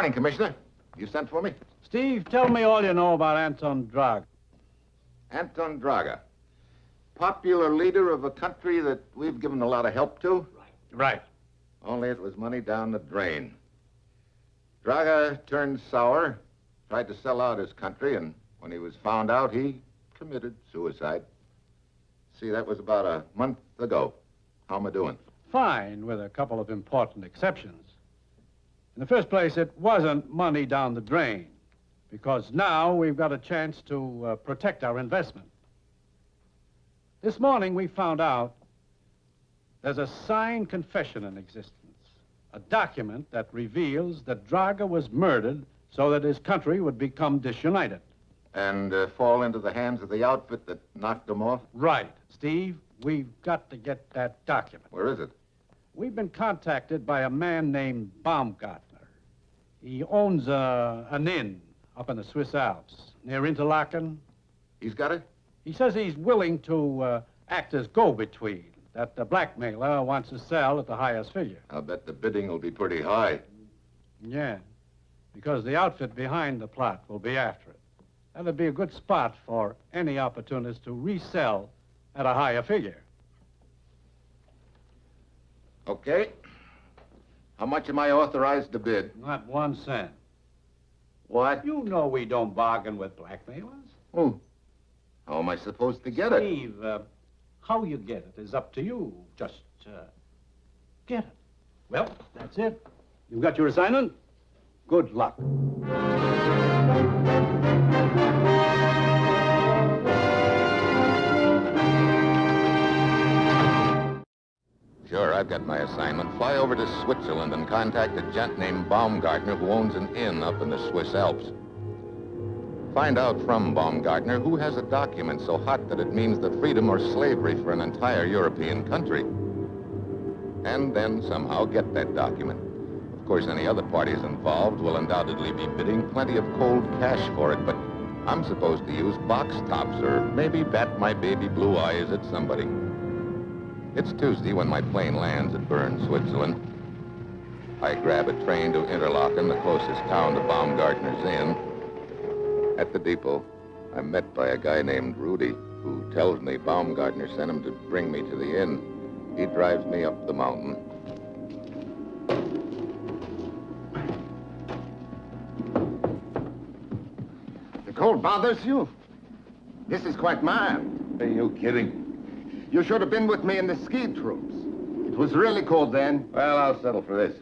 morning, Commissioner. You sent for me? Steve, tell me all you know about Anton Drag. Anton Draga. Popular leader of a country that we've given a lot of help to? Right. Only it was money down the drain. Draga turned sour, tried to sell out his country, and when he was found out, he committed suicide. See, that was about a month ago. How am I doing? Fine, with a couple of important exceptions. In the first place, it wasn't money down the drain, because now we've got a chance to protect our investment. This morning, we found out there's a signed confession in existence, a document that reveals that Draga was murdered so that his country would become disunited. And fall into the hands of the outfit that knocked him off? Right. Steve, we've got to get that document. Where is it? We've been contacted by a man named Baumgartner. He owns an inn up in the Swiss Alps, near Interlaken. He's got it? He says he's willing to act as go-between, that the blackmailer wants to sell at the highest figure. I'll bet the bidding will be pretty high. Yeah, because the outfit behind the plot will be after it. That'll be a good spot for any opportunist to resell at a higher figure. Okay. How much am I authorized to bid? Not 1 cent. What? You know we don't bargain with blackmailers. Oh. How am I supposed to get it? Steve, how you get it is up to you. Just, get it. Well, that's it. You've got your assignment. Good luck. Sure, I've got my assignment. Fly over to Switzerland and contact a gent named Baumgartner who owns an inn up in the Swiss Alps. Find out from Baumgartner who has a document so hot that it means the freedom or slavery for an entire European country. And then somehow get that document. Of course, any other parties involved will undoubtedly be bidding plenty of cold cash for it, but I'm supposed to use box tops or maybe bat my baby blue eyes at somebody. It's Tuesday when my plane lands at Bern, Switzerland. I grab a train to Interlaken, the closest town to Baumgartner's inn. At the depot, I'm met by a guy named Rudy, who tells me Baumgartner sent him to bring me to the inn. He drives me up the mountain. The cold bothers you? This is quite mild. Are you kidding? You should have been with me in the ski troops. It was really cold then. Well, I'll settle for this.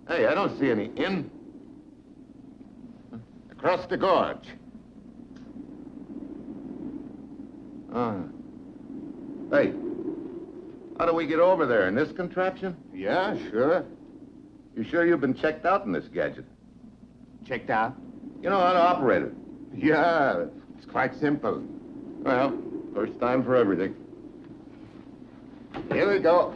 Hey, I don't see any inn. Across the gorge. Hey, how do we get over there? In this contraption? Yeah, sure. You sure you've been checked out in this gadget? Checked out? You know how to operate it? Yeah, it's quite simple. Well, first time for everything. Here we go.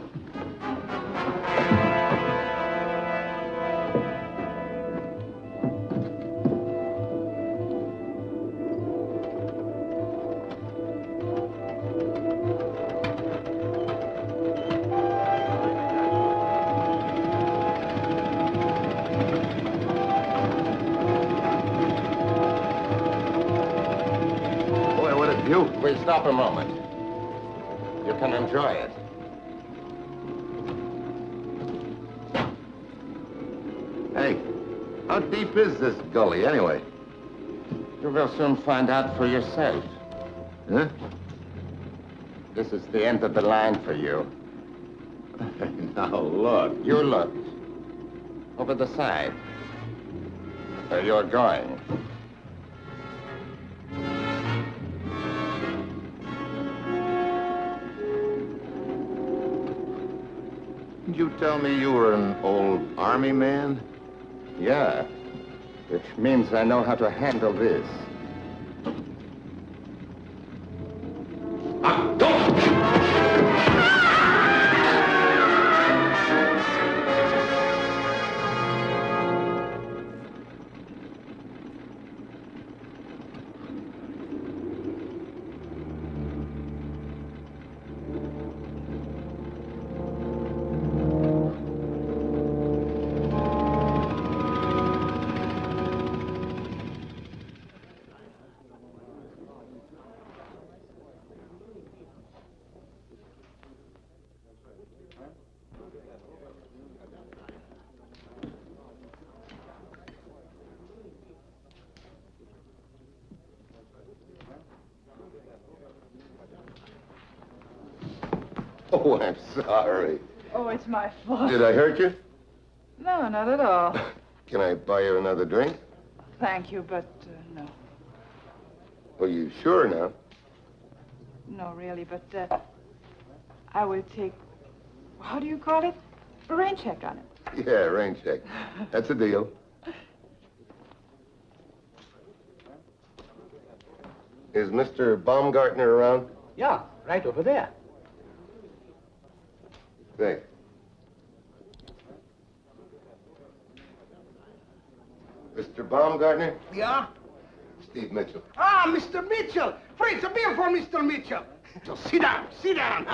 Boy, what a view. We'll stop a moment. You can enjoy it. Hey, how deep is this gully anyway? You will soon find out for yourself. Huh? This is the end of the line for you. Now, look. You look. Over the side. Where you're going. Did you tell me you were an old army man? Yeah. Which means I know how to handle this. Oh, I'm sorry. Oh, it's my fault. Did I hurt you? No, not at all. Can I buy you another drink? Thank you, but no. Are you sure now? No, really, but I will take, how do you call it? A rain check on it. Yeah, rain check. That's a deal. Is Mr. Baumgartner around? Yeah, right over there. Thanks. Mr. Baumgartner? Yeah? Steve Mitchell. Ah, Mr. Mitchell! Fritz, a beer for Mr. Mitchell. So sit down, sit down.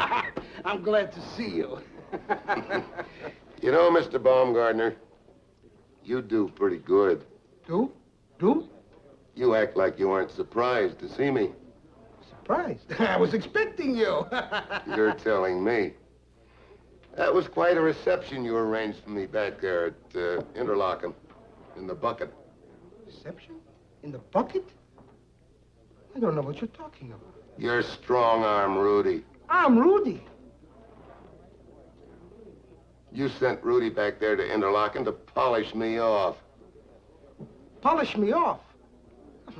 I'm glad to see you. You know, Mr. Baumgartner, you do pretty good. Do? Do? You act like you aren't surprised to see me. Surprised. I was expecting you. You're telling me. That was quite a reception you arranged for me back there at Interlaken, in the bucket. Reception? In the bucket? I don't know what you're talking about. You're strong-arm, Rudy. I'm Rudy. You sent Rudy back there to Interlaken to polish me off. Polish me off.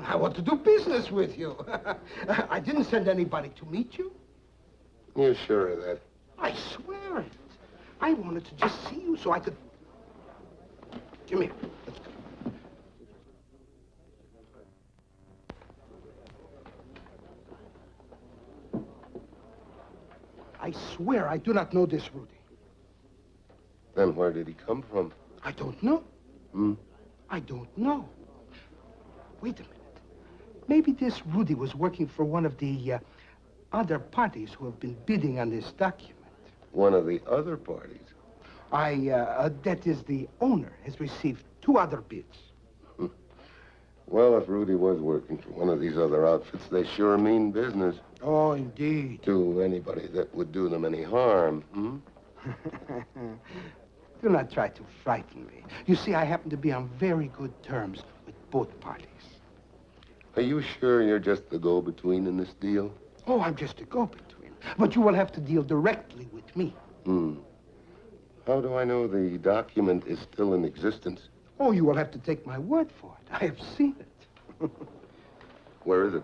I want to do business with you. I didn't send anybody to meet you. You're sure of that? I swear it. I wanted to just see you so I could... Come here. Let's go. I swear I do not know this Rudy. Then where did he come from? I don't know. Hmm? I don't know. Wait a minute. Maybe this Rudy was working for one of the other parties who have been bidding on this document. One of the other parties? That is, the owner has received 2 other bids. Well, if Rudy was working for one of these other outfits, they sure mean business. Oh, indeed. To anybody that would do them any harm, hmm? Do not try to frighten me. You see, I happen to be on very good terms with both parties. Are you sure you're just the go-between in this deal? Oh, I'm just a go-between. But you will have to deal directly with me. Hmm. How do I know the document is still in existence? Oh, you will have to take my word for it. I have seen it. Where is it?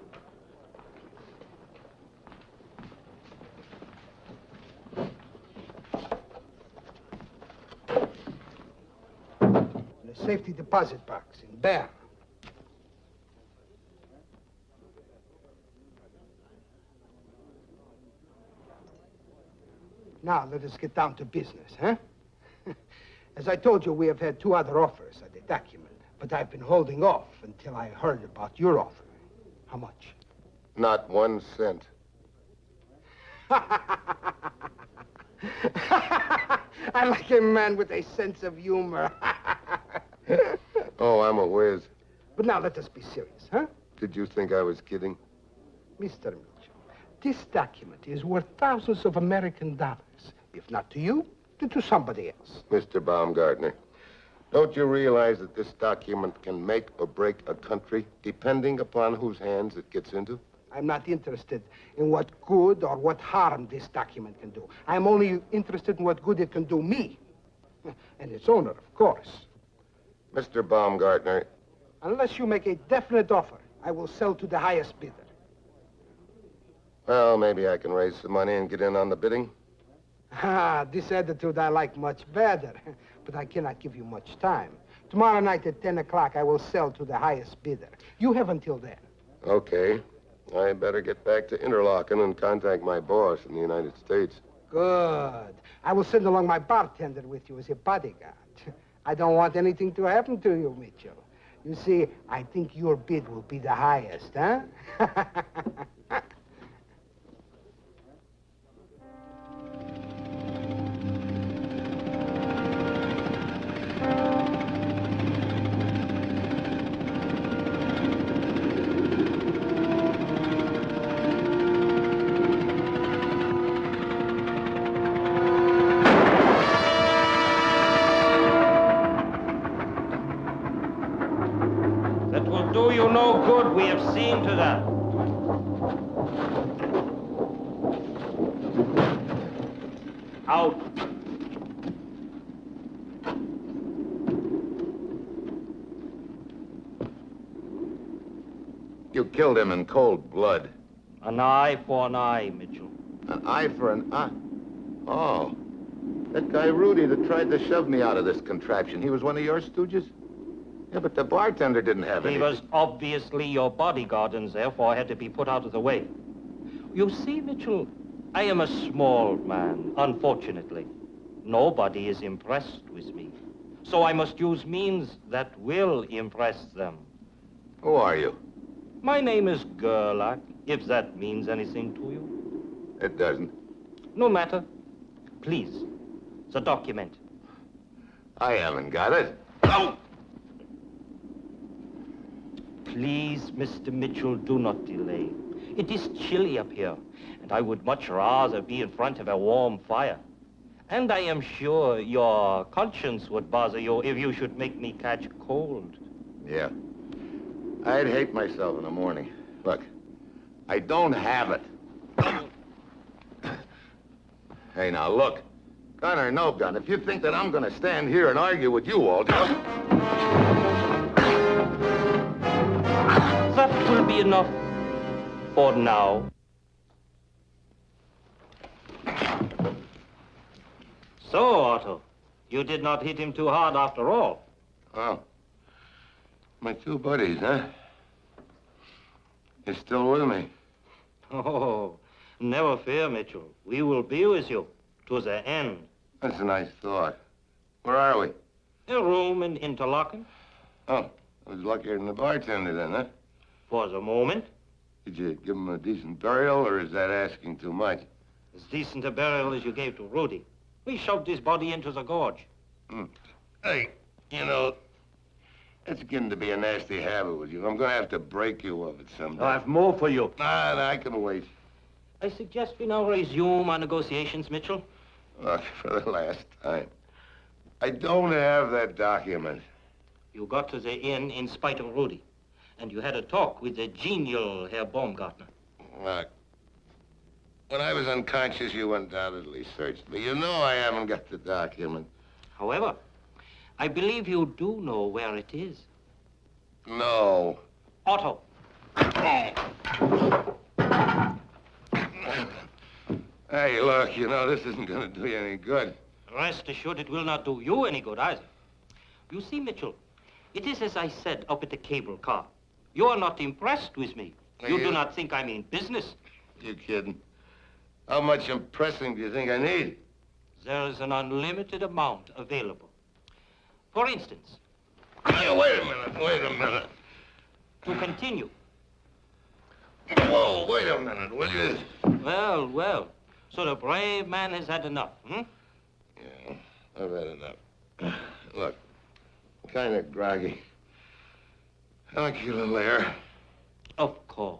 In a safety deposit box in Bern. Now, let us get down to business, huh? As I told you, we have had 2 other offers of the document, but I've been holding off until I heard about your offer. How much? Not 1 cent. I like a man with a sense of humor. Oh, I'm a whiz. But now let us be serious, huh? Did you think I was kidding? Mr. Mitchell, this document is worth thousands of American dollars. If not to you, then to somebody else. Mr. Baumgartner, don't you realize that this document can make or break a country, depending upon whose hands it gets into? I'm not interested in what good or what harm this document can do. I'm only interested in what good it can do me. And its owner, of course. Mr. Baumgartner, Unless you make a definite offer, I will sell to the highest bidder. well, maybe I can raise some money and get in on the bidding. Ah, this attitude I like much better. But I cannot give you much time. Tomorrow night at 10 o'clock, I will sell to the highest bidder. You have until then. Okay. I better get back to Interlaken and contact my boss in the United States. Good. I will send along my bartender with you as a bodyguard. I don't want anything to happen to you, Mitchell. You see, I think your bid will be the highest, huh? That will do you no good. We have seen to that. Out. You killed him in cold blood. An eye for an eye, Mitchell. An eye for an eye? Oh. That guy Rudy that tried to shove me out of this contraption, he was one of your stooges? Yeah, but the bartender didn't have any. He was obviously your bodyguard and therefore had to be put out of the way. You see, Mitchell, I am a small man, unfortunately. Nobody is impressed with me. So I must use means that will impress them. Who are you? My name is Gerlach, if that means anything to you. It doesn't. No matter. Please, the document. I haven't got it. Oh! Please, Mr. Mitchell, do not delay. It is chilly up here, and I would much rather be in front of a warm fire. And I am sure your conscience would bother you if you should make me catch cold. Yeah. I'd hate myself in the morning. Look, I don't have it. Hey, now, look. Gun or no gun, if you think that I'm gonna stand here and argue with you all day... That will be enough for now. So, Otto, you did not hit him too hard after all. Oh. My two buddies, huh? You're still with me? Oh, never fear, Mitchell. We will be with you to the end. That's a nice thought. Where are we? A room in Interlaken. Oh, I was luckier than the bartender then, huh? For the moment. Did you give him a decent burial, or is that asking too much? As decent a burial as you gave to Rudy. We shoved his body into the gorge. Hey, you know, it's getting to be a nasty habit with you. I'm going to have to break you of it someday. I have more for you. Nah, I can wait. I suggest we now resume our negotiations, Mitchell. Look, for the last time. I don't have that document. You got to the inn in spite of Rudy. And you had a talk with the genial Herr Baumgartner. Look, when I was unconscious, you undoubtedly searched me. You know I haven't got the document. However, I believe you do know where it is. No. Otto. Hey, look, you know, this isn't going to do you any good. Rest assured it will not do you any good either. You see, Mitchell, it is as I said up at the cable car. You are not impressed with me. You do not think I mean business. You kidding? How much impressing do you think I need? There is an unlimited amount available. For instance... Hey, wait a minute. To continue. Whoa, wait a minute, will you? Well, well. So the brave man has had enough, hmm? Yeah, I've had enough. Look, I'm kind of groggy. I'll like you a little air. Of course.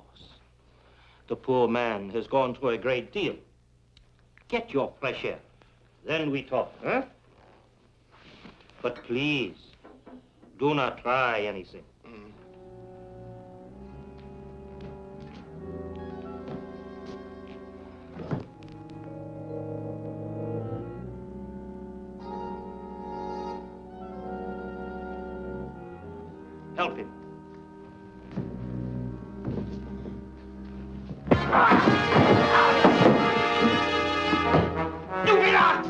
The poor man has gone through a great deal. Get your fresh air. Then we talk, huh? But please, do not try anything. Help him. You relax!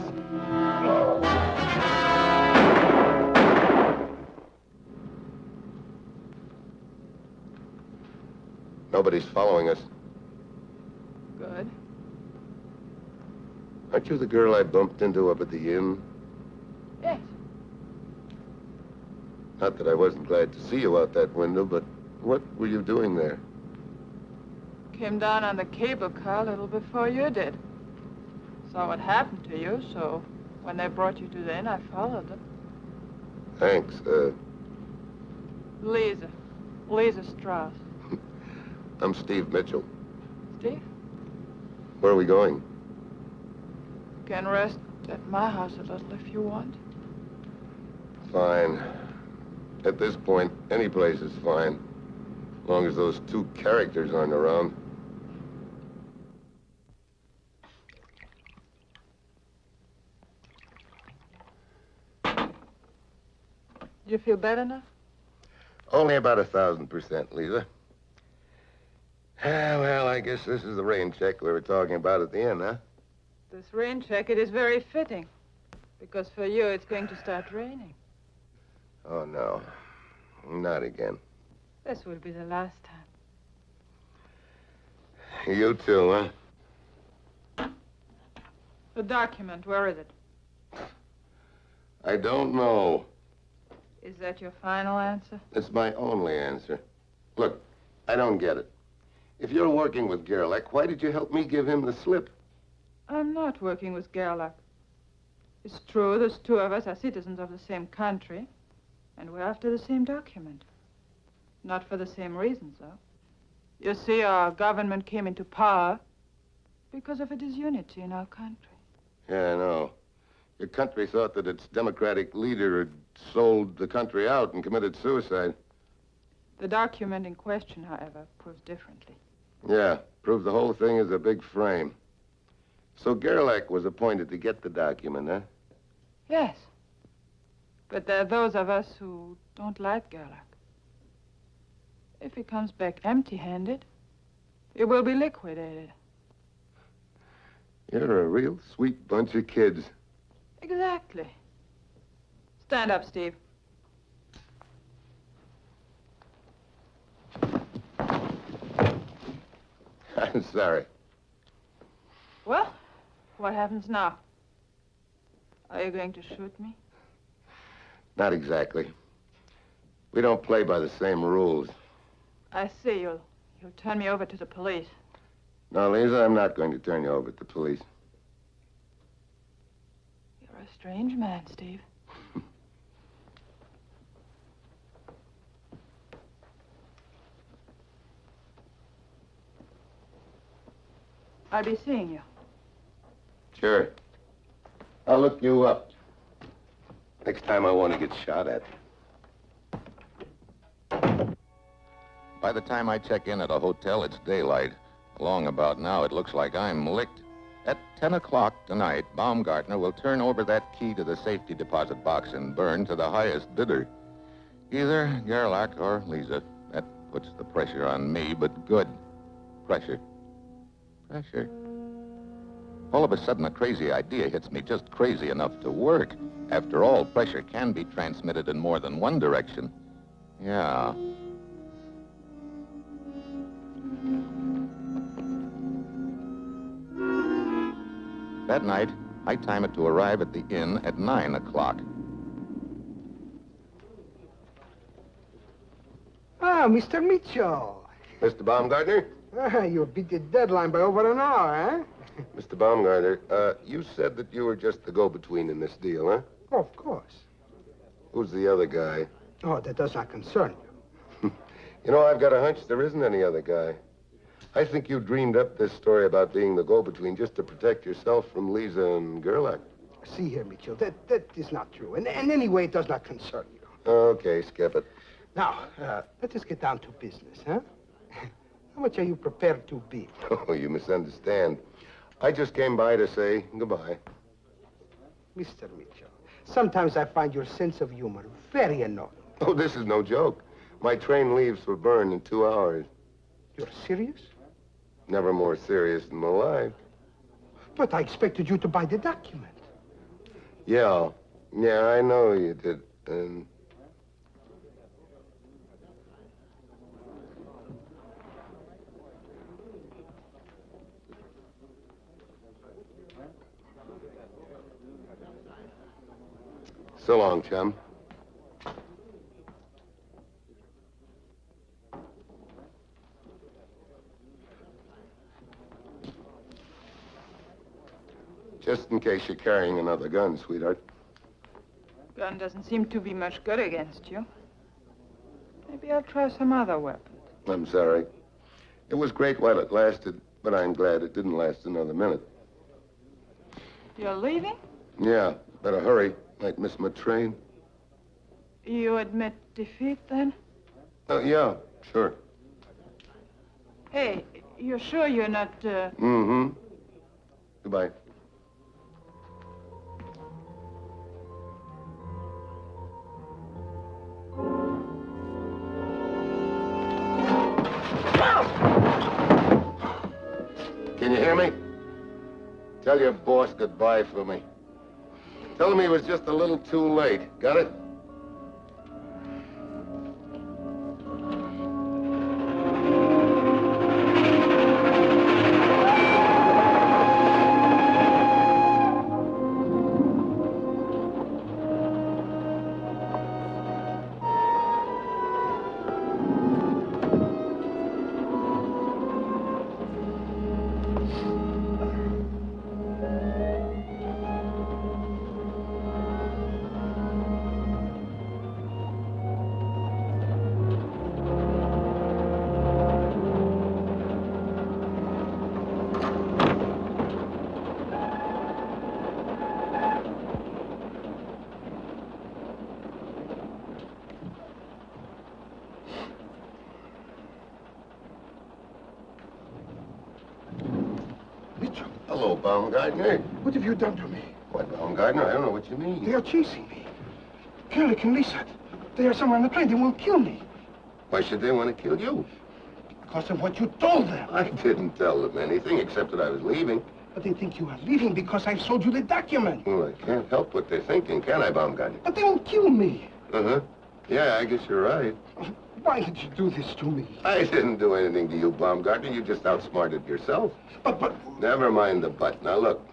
Nobody's following us. Good. Aren't you the girl I bumped into up at the inn? Yes. Not that I wasn't glad to see you out that window, but what were you doing there? Came down on the cable car a little before you did. Saw what happened to you, so when they brought you to the inn, I followed them. Thanks. Lisa Strauss. I'm Steve Mitchell. Steve, Where are we going? you can rest at my house a little if you want. Fine. At this point, any place is fine. As long as those two characters aren't around. You feel better now? Only about 1,000%, Lisa. Well, I guess this is the rain check we were talking about at the end, huh? This rain check, it is very fitting. Because for you, it's going to start raining. Oh, no. Not again. This will be the last time. You too, huh? The document, where is it? I don't know. Is that your final answer? It's my only answer. Look, I don't get it. If you're working with Gerlach, why did you help me give him the slip? I'm not working with Gerlach. It's true, those two of us are citizens of the same country, and we're after the same document. Not for the same reasons, though. You see, our government came into power because of a disunity in our country. Yeah, I know. Your country thought that its democratic leader had sold the country out and committed suicide. The document in question, however, proves differently. Yeah, proved the whole thing is a big frame. So Gerlach was appointed to get the document, huh? Yes. But there are those of us who don't like Gerlach. If he comes back empty-handed, he will be liquidated. You're a real sweet bunch of kids. Exactly. Stand up, Steve. I'm sorry. Well, what happens now? Are you going to shoot me? Not exactly. We don't play by the same rules. I see. You'll turn me over to the police. No, Lisa, I'm not going to turn you over to the police. You're a strange man, Steve. I'll be seeing you. Sure. I'll look you up. Next time I want to get shot at. By the time I check in at a hotel, it's daylight. Along about now, it looks like I'm licked. At 10 o'clock tonight, Baumgartner will turn over that key to the safety deposit box in Bern to the highest bidder. Either Gerlach or Lisa. That puts the pressure on me, but good. Pressure. Pressure. All of a sudden, a crazy idea hits me, just crazy enough to work. After all, pressure can be transmitted in more than one direction. Yeah. That night, I time it to arrive at the inn at 9 o'clock. Ah, Mr. Mitchell. Mr. Baumgartner? Ah, you beat the deadline by over an hour, huh? Mr. Baumgartner, you said that you were just the go-between in this deal, huh? Oh, of course. Who's the other guy? Oh, that does not concern you. You know, I've got a hunch there isn't any other guy. I think you dreamed up this story about being the go-between just to protect yourself from Lisa and Gerlach. See here, Mitchell, that is not true. And anyway, it does not concern you. Okay, skip it. Now, let us get down to business, huh? How much are you prepared to be? Oh, you misunderstand. I just came by to say goodbye. Mr. Mitchell, sometimes I find your sense of humor very annoying. Oh, this is no joke. My train leaves for Bern in 2 hours. You're serious? Never more serious in my life. But I expected you to buy the document. Yeah, I know you did. And so long, chum. Just in case you're carrying another gun, sweetheart. Gun doesn't seem to be much good against you. Maybe I'll try some other weapon. I'm sorry. It was great while it lasted, but I'm glad it didn't last another minute. You're leaving? Yeah, better hurry. Might miss my train. You admit defeat, then? Oh, yeah, sure. Hey, you're sure you're not, Mm-hmm. Goodbye. Can you hear me? Tell your boss goodbye for me. Tell him he was just a little too late. Got it? Hello, Baumgartner. What have you done to me? What, Baumgartner? I don't know what you mean. They are chasing me. Gerlich and Lisa, they are somewhere on the plane. They will kill me. Why should they want to kill you? Because of what you told them. I didn't tell them anything except that I was leaving. But they think you are leaving because I've sold you the document. Well, I can't help what they're thinking, can I, Baumgartner? But they will kill me. Uh-huh. Yeah, I guess you're right. Why did you do this to me? I didn't do anything to you, Baumgartner. You just outsmarted yourself. But... Never mind the but. Now, look.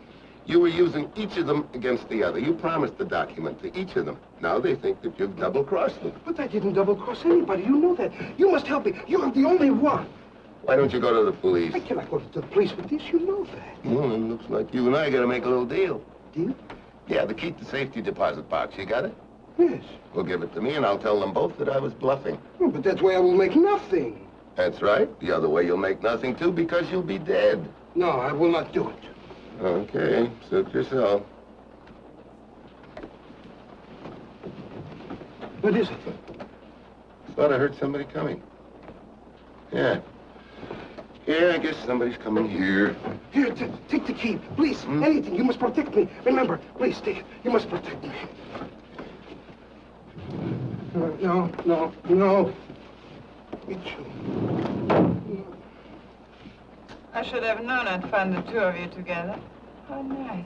You were using each of them against the other. You promised the document to each of them. Now they think that you've double-crossed them. But I didn't double-cross anybody. You know that. You must help me. You are the only one. Why don't you go to the police? I cannot go to the police with this. You know that. Well, it looks like you and I got to make a little deal. Deal? Yeah, the key to safety deposit box. You got it? Yes. Well, give it to me, and I'll tell them both that I was bluffing. Oh, but that way I will make nothing. That's right. The other way you'll make nothing, too, because you'll be dead. No, I will not do it. Okay, suit yourself. What is it? Thought I heard somebody coming. Yeah. Yeah, I guess somebody's coming here. Here, take the key. Please, anything. You must protect me. Remember, please, take it. You must protect me. No. Mitchell. I should have known I'd find the two of you together. How nice.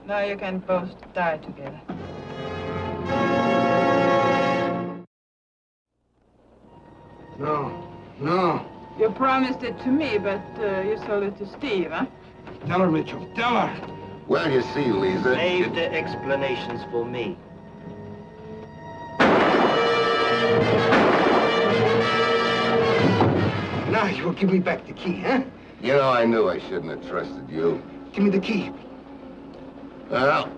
Now you can both die together. No. You promised it to me, but you sold it to Steve, huh? Tell her, Mitchell. Tell her. Well, you see, Lisa... Save the explanations for me. Now you will give me back the key, huh? You know, I knew I shouldn't have trusted you. Give me the key. Well...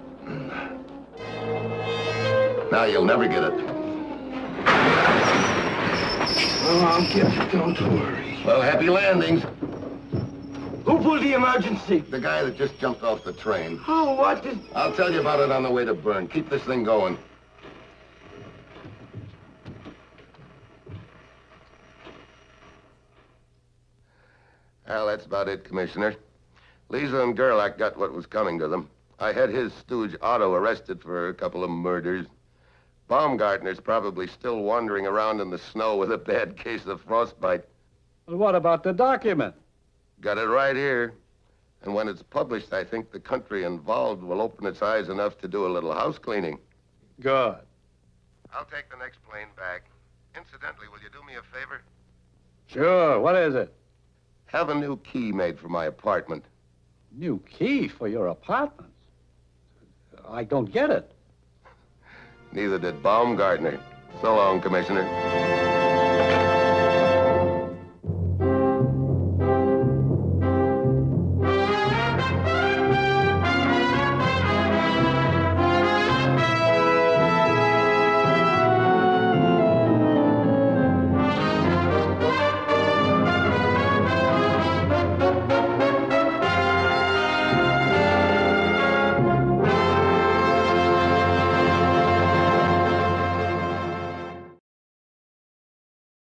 Now you'll never get it. Oh, I'll get it. Don't worry. Well, happy landings. Who pulled the emergency? The guy that just jumped off the train. Oh, what is... I'll tell you about it on the way to Bern. Keep this thing going. Well, that's about it, Commissioner. Lisa and Gerlach got what was coming to them. I had his stooge Otto arrested for a couple of murders. Baumgartner's probably still wandering around in the snow with a bad case of frostbite. Well, what about the document? Got it right here. And when it's published, I think the country involved will open its eyes enough to do a little house cleaning. Good. I'll take the next plane back. Incidentally, will you do me a favor? Sure. What is it? Have a new key made for my apartment. New key for your apartment? I don't get it. Neither did Baumgartner. So long, Commissioner.